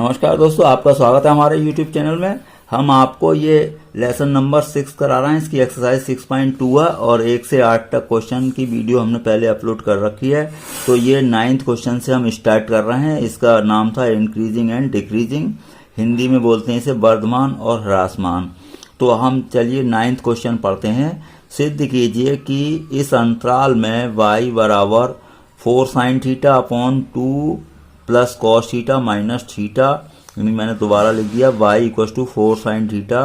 नमस्कार दोस्तों, आपका स्वागत है हमारे YouTube चैनल में। हम आपको ये लेसन नंबर 6 करा रहे हैं। इसकी एक्सरसाइज 6.2 है और 1 से 8 तक क्वेश्चन की वीडियो हमने पहले अपलोड कर रखी है। तो ये 9th क्वेश्चन से हम स्टार्ट कर रहे हैं। इसका नाम था इंक्रीजिंग एंड डिक्रीजिंग, हिंदी में बोलते हैं इसे वर्धमान और ह्रासमान। तो हम चलिए 9th क्वेश्चन पढ़ते हैं। सिद्ध कीजिए कि इस अंतराल में y बराबर 4 sin theta upon 2 plus cos theta minus theta, यानी मैंने दोबारा लिख दिया y equal to 4 sin theta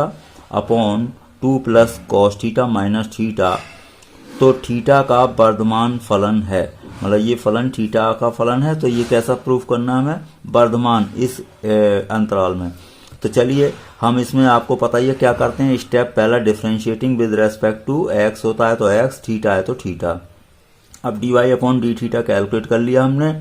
upon 2 plus cos theta minus theta. तो थीटा का वर्धमान फलन है, मतलब ये फलन थीटा का फलन है। तो ये कैसा प्रूफ करना है हमें, वर्धमान इस अंतराल में। तो चलिए हम इसमें आपको पता ही है क्या करते हैं। स्टेप पहला, differentiating with respect to x होता है तो x, थीटा है तो थीटा। अब dy upon D theta calculate कर लिया हमने,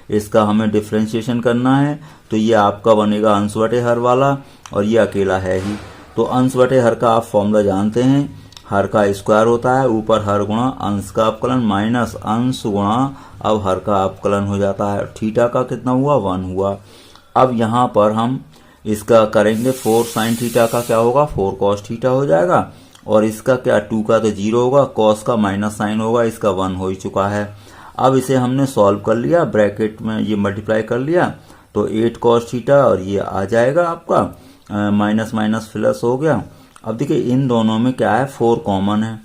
इसका हमें डिफरेंशिएशन करना है। तो ये आपका बनेगा अंश बटे हर वाला और ये अकेला है ही। तो अंश बटे हर का आप फॉर्मूला जानते हैं, हर का स्क्वायर होता है, ऊपर हर गुणा अंश का अपकलन माइनस अंश गुणा अब हर का अपकलन हो जाता है। थीटा का कितना हुआ, 1 हुआ। अब यहाँ पर हम इसका करेंगे 4 sin थीटा का क्या होगा, 4 cos थीटा हो जाएगा। और इसका क्या, 2 का तो 0 होगा, कॉस का माइनस साइन होगा, इसका 1 हो ही चुका है। अब इसे हमने सॉल्व कर लिया, ब्रैकेट में ये मल्टीप्लाई कर लिया तो 8 cos थीटा और ये आ जाएगा आपका माइनस माइनस प्लस हो गया। अब देखिए इन दोनों में क्या है, 4 कॉमन है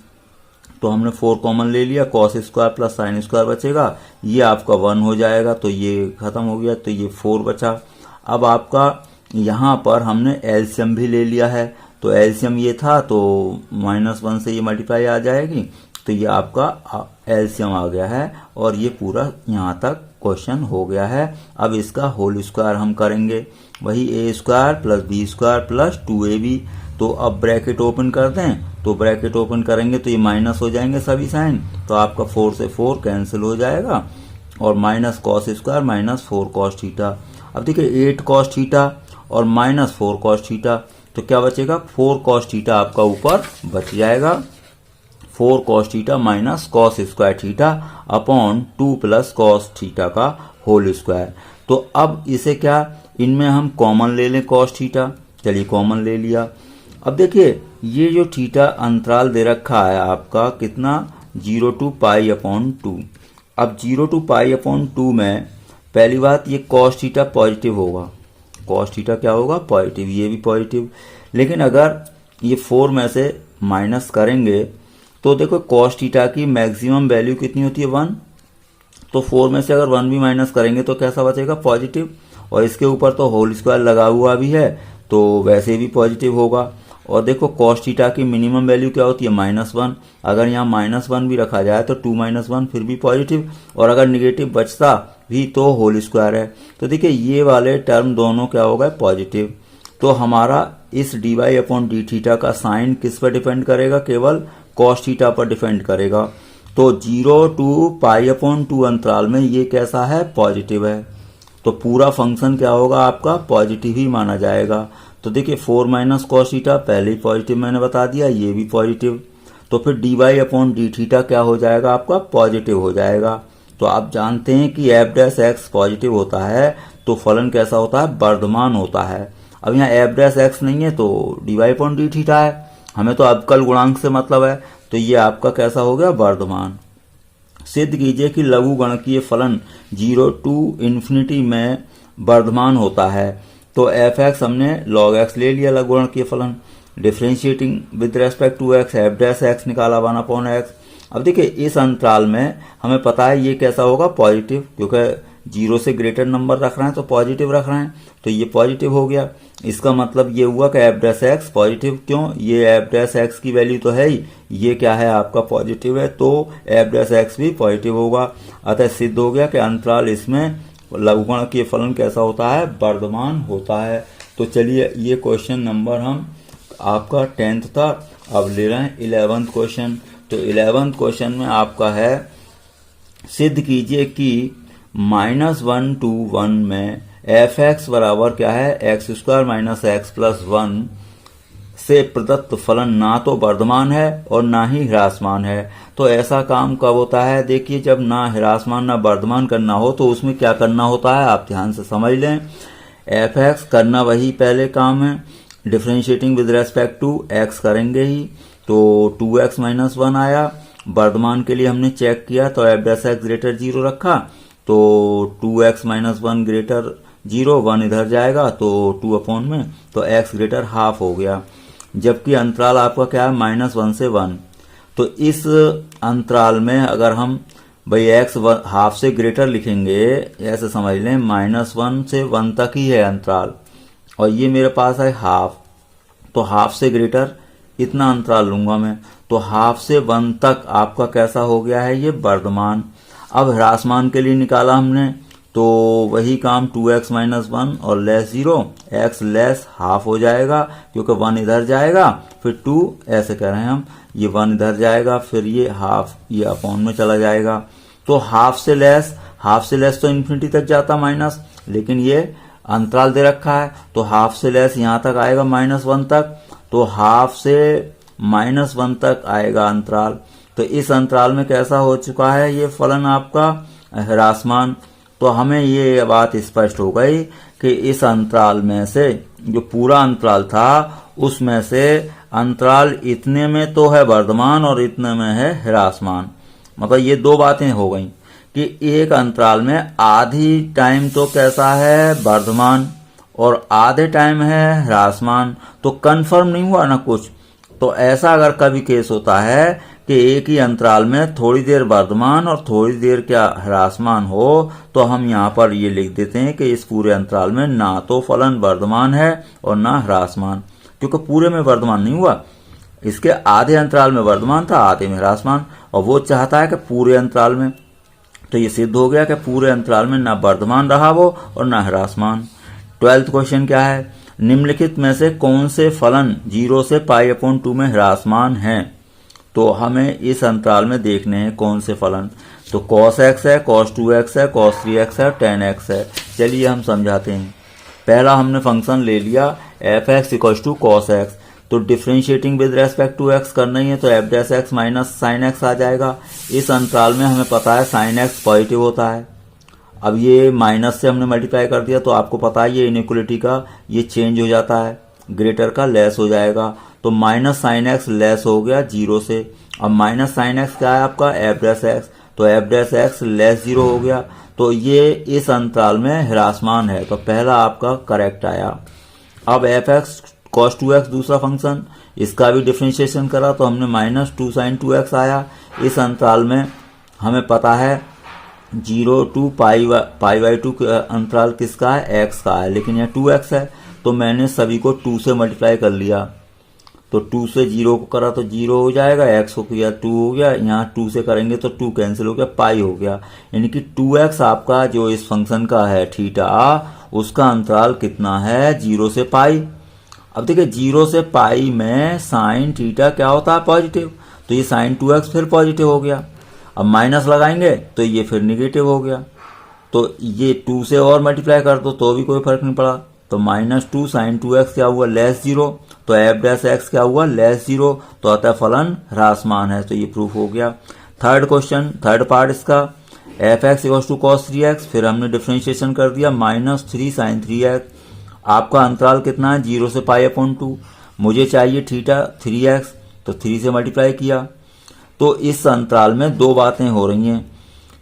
तो हमने 4 कॉमन ले लिया, cos square plus sine square बचेगा, ये आपका 1 हो जाएगा। तो ये खत्म हो गया, तो ये 4 बचा। अब आपका यहाँ पर हमने एलसीएम भी ले लिया है, तो एलसीएम ये था तो -1 से ये मल्टीप्लाई आ जाएगी, तो ये आपका एलसीएम आ गया है और ये पूरा यहाँ तक क्वेश्चन हो गया है। अब इसका होल स्क्वायर हम करेंगे, वही A square plus B square plus 2ab। तो अब ब्रैकेट ओपन कर दें, तो ब्रैकेट ओपन करेंगे तो ये माइनस हो जाएंगे सभी साइन, तो आपका 4 से 4 कैंसिल हो जाएगा और minus cos square minus 4 cos theta. अब देखिए 8 cos थीटा और माइनस 4 cos थीटा, तो क्या बचेगा, 4 cos थीटा आपका ऊपर बच जाएगा। 4 cos theta minus cos square theta upon 2 plus cos theta का होल स्क्वायर। तो अब इसे क्या, इनमें हम कॉमन ले लें cos थीटा, चलिए कॉमन ले लिया। अब देखिए ये जो थीटा अंतराल दे रखा है आपका कितना, 0 to पाई अपॉन 2। अब 0 to पाई अपॉन 2 में पहली बात ये cos थीटा पॉजिटिव होगा, cos थीटा क्या होगा, पॉजिटिव, ये भी पॉजिटिव। लेकिन अगर ये 4 में से माइनस करेंगे तो देखो cos थीटा की मैक्सिमम वैल्यू कितनी होती है, 1। तो 4 में से अगर 1 भी माइनस करेंगे तो कैसा बचेगा, पॉजिटिव। और इसके ऊपर तो होल स्क्वायर लगा हुआ भी है तो वैसे भी पॉजिटिव होगा। और देखो cos थीटा की मिनिमम वैल्यू क्या होती है, -1। अगर यहाँ -1 भी रखा जाए तो 2 - 1 फिर भी पॉजिटिव, और अगर निगेटिव बचता भी तो होल स्क्वायर है। तो देखिए ये वाले टर्म दोनों क्या हो गए, पॉजिटिव। तो हमारा इस dy अपॉन डी थीटा का साइन किस पर डिपेंड करेगा, केवल cos थीटा पर डिपेंड करेगा। तो 0 to पाई अपॉन 2 अंतराल में ये कैसा है, पॉजिटिव है। तो पूरा फंक्शन क्या होगा आपका, पॉजिटिव ही माना जाएगा। तो देखिए 4 माइनस cos थीटा पहले ही पॉजिटिव मैंने बता दिया, ये भी पॉजिटिव। तो फिर dy अपॉन डी थीटा क्या हो जाएगा आपका, पॉजिटिव हो जाएगा। तो आप जानते हैं कि f' पॉजिटिव होता है तो फलन कैसा होता है, वर्धमान होता है। अब यहाँ f' नहीं है तो dy अपॉन डी थीटा है, हमें तो अवकल गुणांक से मतलब है, तो ये आपका कैसा हो गया, वर्धमान। सिद्ध कीजिए कि लघु गणकीय फलन 0 to इन्फिनिटी में वर्धमान होता है। तो f(x) हमने log x ले लिया, लघु गणकीय फलन। Differentiating with respect to x, f' निकाला 1/x। अब देखिए इस अंतराल में हमें पता है ये कैसा होगा, पॉजिटिव, क्योंकि 0 से ग्रेटर नंबर रख रहे हैं तो पॉजिटिव रख रहे हैं, तो ये पॉजिटिव हो गया। इसका मतलब ये हुआ कि f' पॉजिटिव, क्यों, ये f' की वैल्यू तो है ही, ये क्या है आपका पॉजिटिव है, तो f' भी पॉजिटिव होगा। अतः सिद्ध हो गया कि अंतराल इसमें लघुगणकीय फलन कैसा होता है, वर्धमान होता है। तो चलिए ये क्वेश्चन नंबर हम आपका 10th था, अब ले रहे हैं 11th क्वेश्चन। तो 11th क्वेश्चन में आपका है, सिद्ध कीजिए कि -1 to 1 में f(x) बराबर क्या है, x² माइनस x प्लस 1 से प्रदत्त फलन ना तो वर्धमान है और ना ही ह्रासमान है। तो ऐसा काम कब होता है, देखिए जब ना ह्रासमान ना वर्धमान करना हो तो उसमें क्या करना होता है, आप ध्यान से समझ लें। एफ एक्स करना वही पहले काम है, differentiating with respect to x करेंगे ही, तो 2x माइनस 1 आया। वर्धमान के लिए हमने चेक किया तो एफ डैश एक्स ग्रेटर 0 रखा, तो 2x माइनस 1 ग्रेटर 0, 1 इधर जाएगा तो 2 अपॉन में, तो x ग्रेटर हाफ हो गया। जबकि अंतराल आपका क्या है, -1 से 1। तो इस अंतराल में अगर हम भाई x हाफ से ग्रेटर लिखेंगे, ऐसे समझ लें -1 से 1 तक ही है अंतराल, और ये मेरे पास है हाफ, तो हाफ से ग्रेटर इतना अंतराल लूंगा मैं, तो हाफ से 1 तक आपका कैसा हो गया है, ये वर्धमान। अब ह्रासमान के लिए निकाला हमने, तो वही काम 2x माइनस 1 और लेस 0, x लेस हाफ हो जाएगा क्योंकि 1 इधर जाएगा, फिर 2 ऐसे कह रहे हैं हम, ये 1 इधर जाएगा, फिर ये हाफ ये अपॉन में चला जाएगा। तो हाफ से लेस तो इन्फिनिटी तक जाता माइनस, लेकिन ये अंतराल दे रखा है, तो हाफ से लेस यहां तक आएगा -1 तक, तो हाफ से -1 तक आएगा अंतराल। तो इस अंतराल में कैसा हो चुका है ये फलन आपका ह्रासमान। तो हमें ये बात स्पष्ट हो गई कि इस अंतराल में से जो पूरा अंतराल था उसमें से अंतराल इतने में तो है वर्धमान और इतने में है ह्रासमान। मतलब ये दो बातें हो गई कि एक अंतराल में आधी टाइम तो कैसा है वर्धमान और आधे टाइम है ह्रासमान, तो कंफर्म नहीं हुआ ना कुछ। तो ऐसा अगर कभी केस होता है कि एक ही अंतराल में थोड़ी देर वर्धमान और थोड़ी देर क्या ह्रासमान हो, तो हम यहाँ पर ये लिख देते हैं कि इस पूरे अंतराल में ना तो फलन वर्धमान है और ना ह्रासमान, क्योंकि पूरे में वर्धमान नहीं हुआ, इसके आधे अंतराल में वर्धमान था, आधे में ह्रासमान, और वो चाहता है कि पूरे अंतराल में। तो ये सिद्ध हो गया कि पूरे अंतराल में ना वर्धमान रहा वो और ना ह्रासमान। 12th क्वेश्चन क्या है, निम्नलिखित में से कौन से फलन 0 से π/2 में ह्रासमान हैं। तो हमें इस अंतराल में देखने हैं कौन से फलन। तो cos x है, cos 2x है, cos 3x है, tan x है। चलिए हम समझाते हैं। पहला हमने फंक्शन ले लिया f(x) = cos x, तो differentiating with respect to x करना ही है, तो f dash x minus sine x आ जाएगा। इस अंतराल में हमें पता है साइन x पॉजिटिव होता है। अब ये माइनस से हमने मल्टीप्लाई कर दिया, तो आपको पता है ये इनइक्वलिटी का ये चेंज हो जाता है, ग्रेटर का लेस हो जाएगा, तो माइनस साइन एक्स लेस हो गया 0 से। अब माइनस साइन एक्स क्या है आपका एफ डैश एक्स, तो एफ डैश एक्स लेस 0 हो गया, तो ये इस अंतराल में ह्रासमान है, तो पहला आपका करेक्ट आया। अब एफ एक्स कॉस 2x दूसरा फंक्शन, इसका भी डिफ्रेंशिएशन करा तो हमने -2 sin 2x आया। इस अंतराल में हमें पता है 0 to π/2 अंतराल किसका है, x का है, लेकिन यहाँ 2x है, तो मैंने सभी को 2 से मल्टीप्लाई कर लिया, तो 2 से 0 को करा तो 0 हो जाएगा, x को किया 2 हो गया, यहाँ 2 से करेंगे तो 2 कैंसिल हो गया, पाई हो गया, यानी कि 2x आपका जो इस फंक्शन का है थीटा, उसका अंतराल कितना है 0 से पाई। अब देखिए 0 से पाई में साइन थीटा क्या होता है पॉजिटिव, तो ये साइन 2x फिर पॉजिटिव हो गया। अब माइनस लगाएंगे तो ये फिर निगेटिव हो गया, तो ये 2 से और मल्टीप्लाई कर दो तो भी कोई फर्क नहीं पड़ा, तो -2 sin 2x क्या हुआ लेस 0, तो एफ डैश एक्स क्या हुआ लेस 0, तो अतः फलन ह्रासमान है, तो ये प्रूफ हो गया। थर्ड क्वेश्चन, थर्ड पार्ट इसका, f(x) = cos 3x, फिर हमने डिफ्रेंशिएशन कर दिया -3 sin 3x। आपका अंतराल कितना है 0 से π/2, मुझे चाहिए थीटा 3x, तो 3 से मल्टीप्लाई किया। तो इस अंतराल में दो बातें हो रही हैं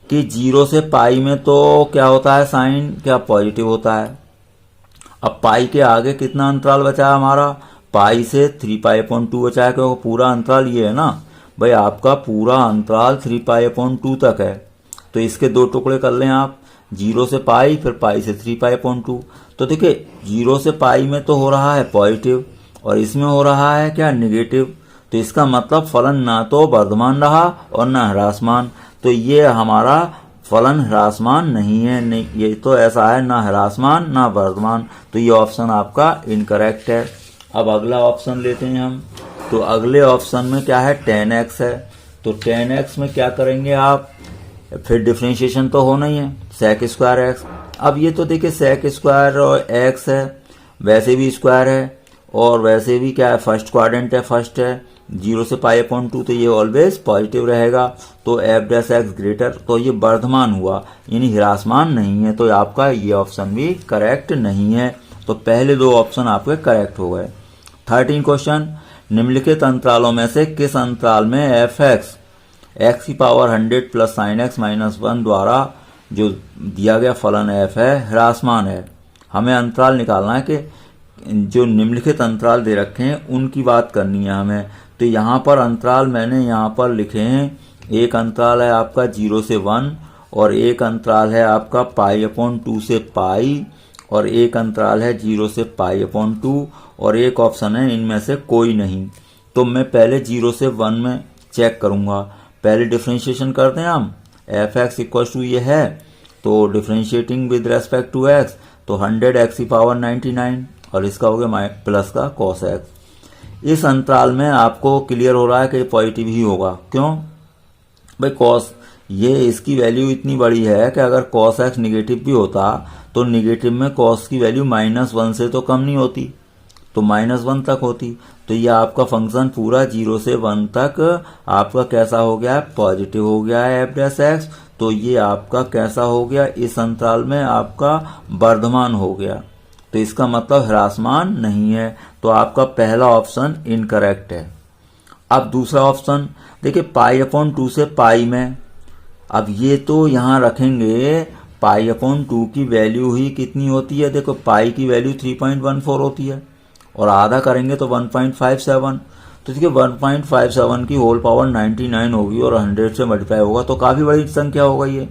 कि 0 से पाई में तो क्या होता है साइन क्या पॉजिटिव होता है। अब पाई के आगे कितना अंतराल बचा है हमारा, पाई से 3π/2 बचा है, क्योंकि पूरा अंतराल ये है ना भाई, आपका पूरा अंतराल 3π/2 तक है, तो इसके दो टुकड़े कर लें आप, 0 से पाई फिर पाई से 3π/2। तो देखिए 0 से पाई में तो हो रहा है पॉजिटिव और इसमें हो रहा है क्या नेगेटिव, तो इसका मतलब फलन ना तो वर्धमान रहा और ना ह्रासमान, तो ये हमारा फलन ह्रासमान नहीं है, नहीं ये तो ऐसा है ना ह्रासमान ना वर्धमान, तो ये ऑप्शन आपका इनकरेक्ट है। अब अगला ऑप्शन लेते हैं हम, तो अगले ऑप्शन में क्या है tan x है, तो tan x में क्या करेंगे आप, फिर डिफ्रेंशिएशन तो होना ही है sec स्क्वायर x। अब ये तो देखिए sec स्क्वायर और x है, वैसे भी स्क्वायर है और वैसे भी क्या है फर्स्ट क्वाड्रेंट है, फर्स्ट है, 0 से पाई अपॉन 2 तो ये ऑलवेज पॉजिटिव रहेगा। तो एफ डैश एक्स ग्रेटर, तो ये वर्धमान हुआ यानी ह्रासमान नहीं है, तो आपका ये ऑप्शन भी करेक्ट नहीं है। तो पहले दो ऑप्शन आपके करेक्ट हो गए। 13 क्वेश्चन, निम्नलिखित अंतरालों में से किस अंतराल में एफ एक्स एक्स की power 100 plus sine x minus 1 द्वारा जो दिया गया फलन एफ है ह्रासमान है। हमें अंतराल निकालना है कि जो निम्नलिखित अंतराल दे रखे हैं उनकी बात करनी है हमें। तो यहाँ पर अंतराल मैंने यहाँ पर लिखे हैं, एक अंतराल है आपका 0 से 1 और एक अंतराल है आपका पाई अपॉन 2 से पाई और एक अंतराल है 0 से पाई अपॉन 2 और एक ऑप्शन है इनमें से कोई नहीं। तो मैं पहले 0 से 1 में चेक करूंगा। पहले डिफ्रेंशिएशन करते हैं हम, एफ एक्स इक्वल टू ये है तो differentiating with respect to x, तो 100 एक्स की पावर 99 और इसका हो गया प्लस का कॉस एक्स। इस अंतराल में आपको क्लियर हो रहा है कि पॉजिटिव ही होगा। क्यों भाई? कॉस ये इसकी वैल्यू इतनी बड़ी है कि अगर कॉस एक्स निगेटिव भी होता तो निगेटिव में कॉस की वैल्यू -1 से तो कम नहीं होती, तो -1 तक होती। तो ये आपका फंक्शन पूरा 0 से 1 तक आपका कैसा हो गया है? पॉजिटिव हो गया है एफ डैश एक्स। तो ये आपका कैसा हो गया? इस अंतराल में आपका वर्धमान हो गया, तो इसका मतलब ह्रासमान नहीं है। तो आपका पहला ऑप्शन इनकरेक्ट है। अब दूसरा ऑप्शन देखिए, पाई अपॉन 2 से पाई में, अब ये तो यहाँ रखेंगे पाई अपॉन 2 की वैल्यू ही कितनी होती है? देखो पाई की वैल्यू 3.14 होती है और आधा करेंगे तो 1.57, तो देखिए 1.57 की होल पावर 99 होगी और 100 से मल्टीप्लाई होगा तो काफी बड़ी संख्या होगा ये।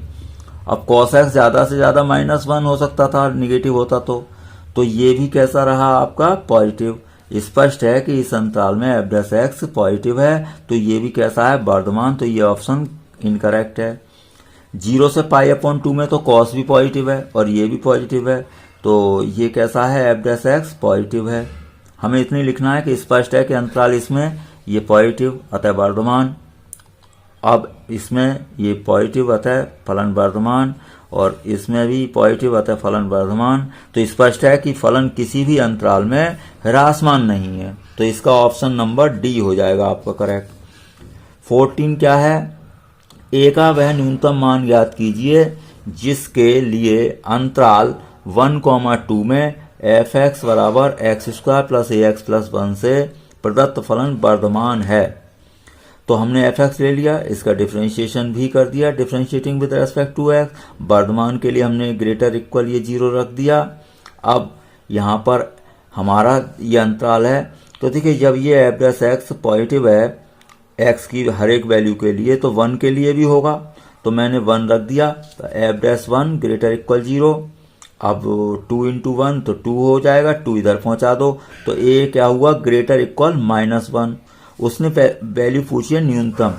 अब कॉस एक्स ज्यादा से ज्यादा -1 हो सकता था निगेटिव होता तो ये भी कैसा रहा आपका? पॉजिटिव। स्पष्ट है कि इस अंतराल में एफ डैश एक्स पॉजिटिव है, तो ये भी कैसा है? वर्धमान। तो ये ऑप्शन इनकरेक्ट है। 0 से पाई अपॉन 2 में तो कॉस भी पॉजिटिव है और ये भी पॉजिटिव है, तो ये कैसा है? एफ डैश एक्स पॉजिटिव है। हमें इतनी लिखना है कि स्पष्ट है कि अंतराल इसमें ये पॉजिटिव अतः वर्धमान, अब इसमें ये पॉजिटिव अतः फलन वर्धमान और इसमें भी पॉजिटिव अतः फलन वर्धमान। तो स्पष्ट है कि फलन किसी भी अंतराल में ह्रासमान नहीं है, तो इसका ऑप्शन नंबर डी हो जाएगा आपका करेक्ट। 14 क्या है? ए का वह न्यूनतम मान ज्ञात कीजिए जिसके लिए अंतराल 1,2 में एफ एक्स बराबर एक्स स्क्वायर प्लस ए एक्स प्लस 1 से प्रदत्त फलन वर्धमान है। तो हमने एफ एक्स ले लिया, इसका डिफ्रेंशिएशन भी कर दिया, differentiating with respect to x. वर्धमान के लिए हमने ग्रेटर इक्वल ये 0 रख दिया। अब यहाँ पर हमारा ये अंतराल है, तो देखिए जब ये एफ डैश एक्स पॉजिटिव है एक्स की हर एक वैल्यू के लिए तो 1 के लिए भी होगा, तो मैंने 1 रख दिया। तो एफ डैश 1 ग्रेटर इक्वल 0। अब 2 × 1 तो 2 हो जाएगा, 2 इधर पहुंचा दो तो ए क्या हुआ? Greater equal -1। उसने वैल्यू पूछी है न्यूनतम,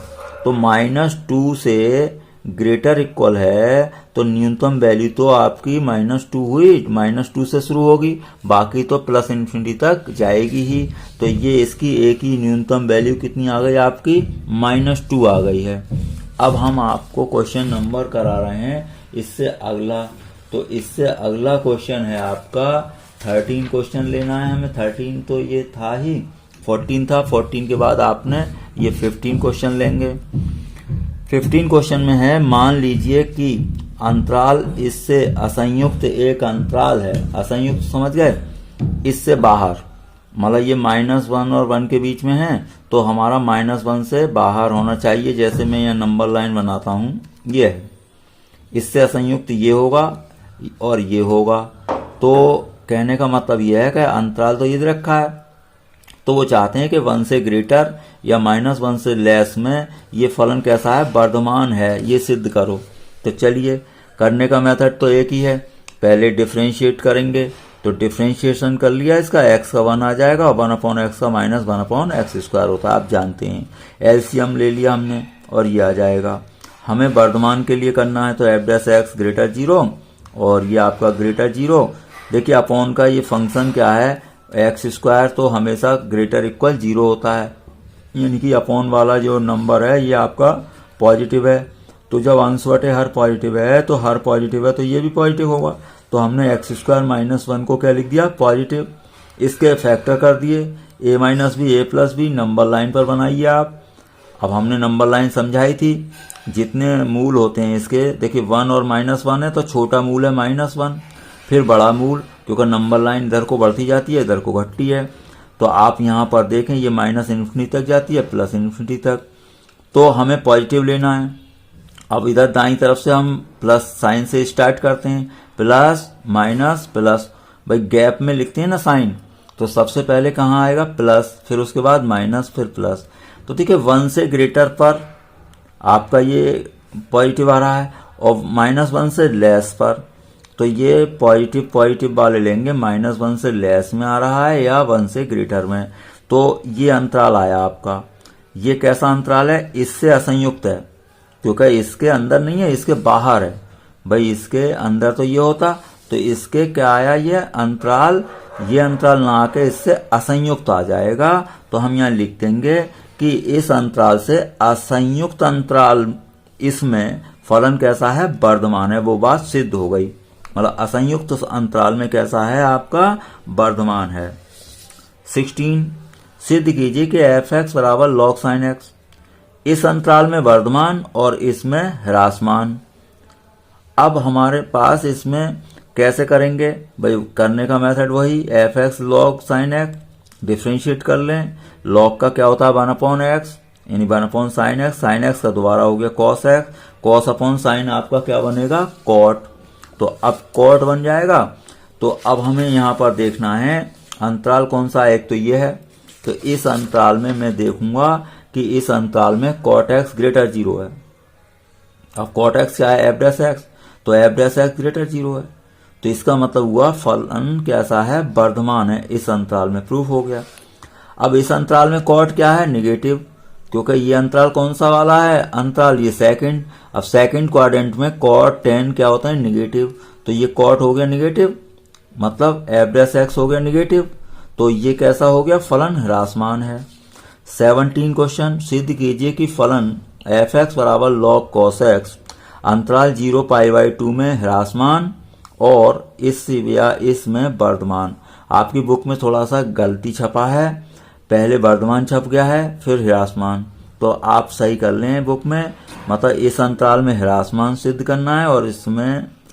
तो -2 से ग्रेटर इक्वल है तो न्यूनतम वैल्यू तो आपकी -2 हुई, -2 से शुरू होगी, बाकी तो प्लस इन्फिनिटी तक जाएगी ही। तो ये इसकी ए की न्यूनतम वैल्यू कितनी आ गई आपकी? -2 आ गई है। अब हम आपको क्वेश्चन नंबर करा रहे हैं इससे अगला, तो इससे अगला क्वेश्चन है आपका 13 क्वेश्चन लेना है हमें। 13 तो ये था ही, 14 था, 14 के बाद आपने ये 15 क्वेश्चन लेंगे। 15 क्वेश्चन में है, मान लीजिए कि अंतराल इससे असंयुक्त एक अंतराल है, असंयुक्त समझ गए, इससे बाहर, मतलब ये -1 और 1 के बीच में है तो हमारा -1 से बाहर होना चाहिए। जैसे मैं यहाँ नंबर लाइन बनाता हूँ, ये है, इससे असंयुक्त ये होगा और ये होगा। तो कहने का मतलब ये है कि अंतराल तो ये रखा है, तो वो चाहते हैं कि 1 से ग्रेटर या -1 से लेस में ये फलन कैसा है? वर्धमान है, ये सिद्ध करो। तो चलिए, करने का मेथड तो एक ही है, पहले डिफरेंशिएट करेंगे, तो डिफरेंशिएशन कर लिया, इसका x का 1 आ जाएगा, 1/x का -1/x² होता है, आप जानते हैं। एलसीएम ले लिया हमने और ये आ जाएगा। हमें वर्धमान के लिए करना है तो एफ डैश एक्स ग्रेटर 0 और ये आपका ग्रेटर 0। देखिए अपॉन का ये फंक्शन क्या है? x² तो हमेशा ग्रेटर इक्वल 0 होता है, यानी कि अपॉन वाला जो नंबर है ये आपका पॉजिटिव है। तो जब अंश बटे हर पॉजिटिव है तो हर पॉजिटिव है तो ये भी पॉजिटिव होगा। तो हमने x² -1 को क्या लिख दिया? पॉजिटिव। इसके फैक्टर कर दिए, ए माइनस बी ए प्लस बी नंबर लाइन पर बनाइए आप। अब हमने नंबर लाइन समझाई थी, जितने मूल होते हैं इसके, देखिए 1 और -1 है तो छोटा मूल है -1, फिर बड़ा मूल, क्योंकि नंबर लाइन इधर को बढ़ती जाती है इधर को घटती है। तो आप यहाँ पर देखें ये -∞ तक जाती है +∞ तक, तो हमें पॉजिटिव लेना है। अब इधर दाईं तरफ से हम प्लस साइन से स्टार्ट करते हैं, प्लस माइनस प्लस, भाई गैप में लिखते हैं ना साइन, तो सबसे पहले कहाँ आएगा प्लस, फिर उसके बाद माइनस, फिर प्लस। तो देखिए 1 से ग्रेटर पर आपका ये पॉजिटिव आ रहा है और -1 से लेस पर, तो ये पॉजिटिव वाले लेंगे। -1 से लेस में आ रहा है या 1 से ग्रेटर में, तो ये अंतराल आया आपका। ये कैसा अंतराल है, इससे असंयुक्त है, क्योंकि इसके अंदर नहीं है, इसके बाहर है। भाई इसके अंदर तो ये होता, तो इसके क्या आया ये अंतराल, ये अंतराल ना आके इससे असंयुक्त आ जाएगा। तो हम यहाँ लिख देंगे कि इस अंतराल से असंयुक्त अंतराल, इसमें फलन कैसा है, वर्धमान है। वो बात सिद्ध हो गई, मतलब असंयुक्त अंतराल में कैसा है आपका, वर्धमान है। 16 सिद्ध कीजिए कि f(x) बराबर log sin x, इस अंतराल में वर्धमान और इसमें ह्रासमान। अब हमारे पास इसमें कैसे करेंगे, भाई करने का मेथड वही, f(x) log sin x, differentiate कर लें। log का क्या होता है 1/x, यानी 1/sin x, sin x का दोबारा हो गया cos x, cos/sin आपका क्या बनेगा, cot। तो अब cot बन जाएगा। तो अब हमें यहाँ पर देखना है अंतराल कौन सा है, एक तो ये है, तो इस अंतराल में मैं देखूंगा कि इस अंतराल में cot x ग्रेटर 0 है। अब cot x क्या है, f'(x), तो f'(x) ग्रेटर 0 है, तो इसका मतलब हुआ फलन कैसा है, वर्धमान है, इस अंतराल में प्रूफ हो गया। अब इस अंतराल में cot क्या है, निगेटिव, क्योंकि ये अंतराल कौन सा वाला है, अंतराल ये सेकंड। अब सेकंड क्वाड्रेंट में cot tan क्या होता है, निगेटिव, तो ये cot हो गया निगेटिव, मतलब f'(x) हो गया निगेटिव, तो ये कैसा हो गया, फलन ह्रासमान है। 17 क्वेश्चन, सिद्ध कीजिए कि फलन f(x) बराबर log cos x अंतराल 0π/2 में ह्रासमान और इस या इसमें वर्धमान। आपकी बुक में थोड़ा सा गलती छपा है, पहले वर्धमान छप गया है फिर ह्रासमान, तो आप सही कर लें बुक में, मतलब इस अंतराल में ह्रासमान सिद्ध करना है और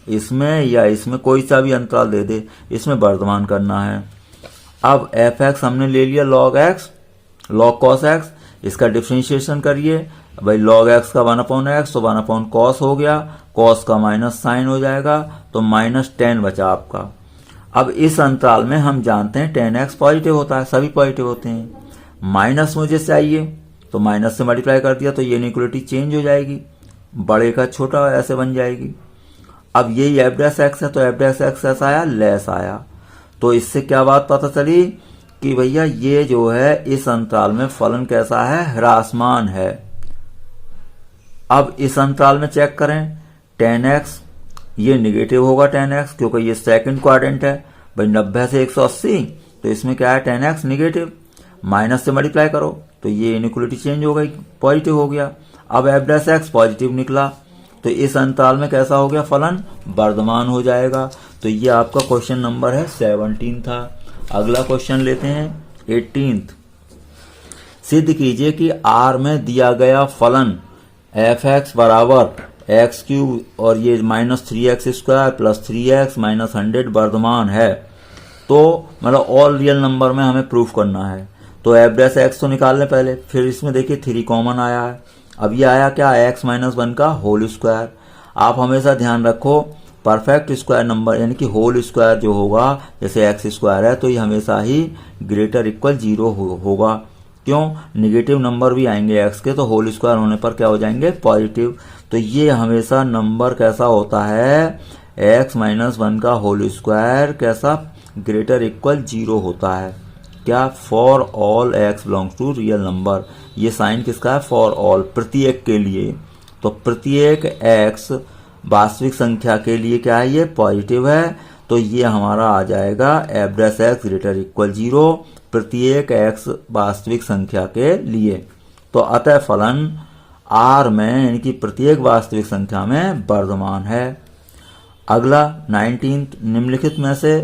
इसमें या इसमें कोई सा भी अंतराल दे दे, इसमें वर्धमान करना है। अब f(x) हमने ले लिया log x, log cos x, इसका डिफ्रेंशिएशन करिए। भाई log x का 1/x तो 1/cos हो गया, cos का माइनस साइन हो जाएगा, तो -tan बचा आपका। अब इस अंतराल में हम जानते हैं tan x पॉजिटिव होता है, सभी पॉजिटिव होते हैं। माइनस मुझे चाहिए, तो माइनस से मल्टीप्लाई कर दिया, तो ये इनइक्वालिटी चेंज हो जाएगी, बड़े का छोटा ऐसे बन जाएगी। अब यही f'(x) है, तो f'(x) ऐसा आया, लेस आया, तो इससे क्या बात पता चली कि भैया ये जो है इस अंतराल में फलन कैसा है, ह्रासमान है। अब इस अंतराल में चेक करें, tan x ये निगेटिव होगा, tan x क्योंकि ये सेकंड क्वाड्रेंट है। भाई 90 से 180, तो इसमें क्या है, tan x निगेटिव, माइनस से मल्टीप्लाई करो तो ये इनइक्वालिटी चेंज हो गई, पॉजिटिव हो गया। अब f'(x) पॉजिटिव निकला, तो इस अंतराल में कैसा हो गया, फलन वर्धमान हो जाएगा। तो ये आपका क्वेश्चन नंबर है 17 था। अगला क्वेश्चन लेते हैं 18। सिद्ध कीजिए कि R में दिया गया फलन f(x) बराबर x³ और ये -3x² + 3x - 100 वर्धमान है। तो मतलब ऑल रियल नंबर में हमें प्रूफ करना है, तो f'(x) तो निकाल लें पहले, फिर इसमें देखिए 3 कॉमन आया है। अब ये आया क्या, x - 1 का होल स्क्वायर। आप हमेशा ध्यान रखो परफेक्ट स्क्वायर नंबर यानी कि होल स्क्वायर जो होगा, जैसे x² है तो ये हमेशा ही ग्रेटर इक्वल 0 होगा। क्यों, निगेटिव नंबर भी आएंगे x के, तो होल स्क्वायर होने पर क्या हो जाएंगे, पॉजिटिव। तो ये हमेशा नंबर कैसा होता है, x - 1 का होल स्क्वायर कैसा, ग्रेटर इक्वल 0 होता है। क्या, for all x belongs to real number. ये साइन किसका है, फॉर ऑल, प्रत्येक के लिए। तो प्रत्येक x वास्तविक संख्या के लिए क्या है, ये पॉजिटिव है, तो ये हमारा आ जाएगा f'(x) ग्रेटर इक्वल 0 प्रत्येक x वास्तविक संख्या के लिए। तो अतः फलन R में यानी कि प्रत्येक वास्तविक संख्या में वर्धमान है। अगला 19 निम्नलिखित में से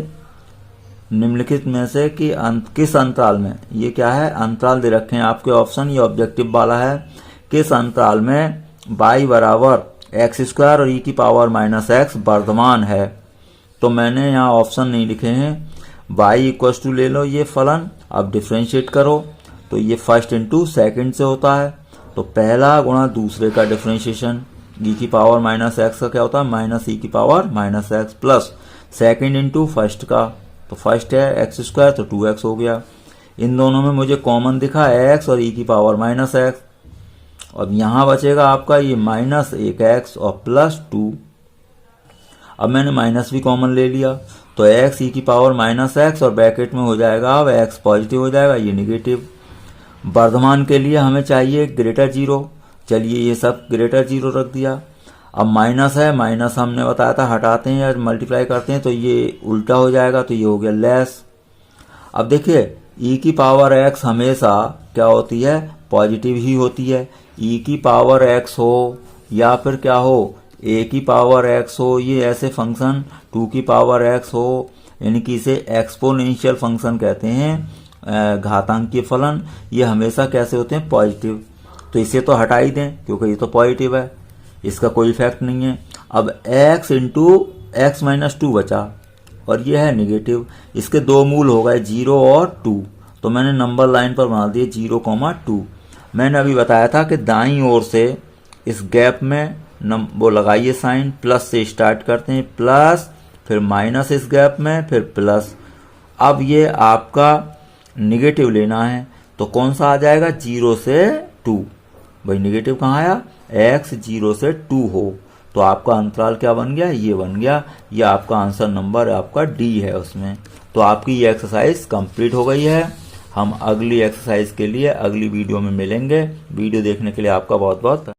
निम्नलिखित में से कि किस अंतराल में, ये क्या है, अंतराल दे रखे हैं आपके ऑप्शन, ये ऑब्जेक्टिव वाला है, किस अंतराल में y बराबर एक्स स्क्वायर और e की पावर माइनस एक्स वर्धमान है। तो मैंने यहाँ ऑप्शन नहीं लिखे हैं, y इक्वल टू ले लो ये फलन, अब डिफ्रेंशिएट करो तो ये फर्स्ट इंटू सेकेंड से होता है, तो पहला गुणा दूसरे का डिफ्रेंशिएशन, e की पावर माइनस एक्स का क्या होता है, माइनस e की power minus x, plus second into first का, तो फर्स्ट है एक्स स्क्वायर तो 2x हो गया। इन दोनों में मुझे कॉमन दिखा x और e की पावर माइनस एक्स। अब यहाँ बचेगा आपका ये माइनस 1x और प्लस 2। अब मैंने माइनस भी कॉमन ले लिया तो x e की पावर माइनस एक्स और ब्रैकेट में हो जाएगा, अब x पॉजिटिव हो जाएगा, ये निगेटिव। वर्धमान के लिए हमें चाहिए ग्रेटर जीरो, चलिए ये सब ग्रेटर जीरो रख दिया। अब माइनस है, माइनस हमने बताया था हटाते हैं या मल्टीप्लाई करते हैं तो ये उल्टा हो जाएगा, तो ये हो गया लेस। अब देखिए e की पावर x हमेशा क्या होती है, पॉजिटिव ही होती है। e की पावर x हो या फिर क्या हो, a की पावर x हो, ये ऐसे फंक्शन 2 की पावर x हो, यानी कि इसे एक्सपोनेंशियल फंक्शन कहते हैं, घातांकीय फलन, ये हमेशा कैसे होते हैं, पॉजिटिव। तो इसे तो हटा ही दें क्योंकि ये तो पॉजिटिव है, इसका कोई इफेक्ट नहीं है। अब x इंटू एक्स माइनस 2 बचा और ये है निगेटिव, इसके दो मूल हो गए 0 और 2, तो मैंने नंबर लाइन पर बना दिए 0,2। मैंने अभी बताया था कि दाईं ओर से इस गैप में वो लगाइए साइन, प्लस से स्टार्ट करते हैं, प्लस फिर माइनस इस गैप में, फिर प्लस। अब ये आपका निगेटिव लेना है तो कौन सा आ जाएगा, 0 से 2। भाई निगेटिव कहाँ आया, x 0 से 2 हो, तो आपका अंतराल क्या बन गया, ये बन गया। ये आपका आंसर नंबर आपका डी है उसमें। तो आपकी ये एक्सरसाइज कंप्लीट हो गई है। हम अगली एक्सरसाइज के लिए अगली वीडियो में मिलेंगे। वीडियो देखने के लिए आपका बहुत बहुत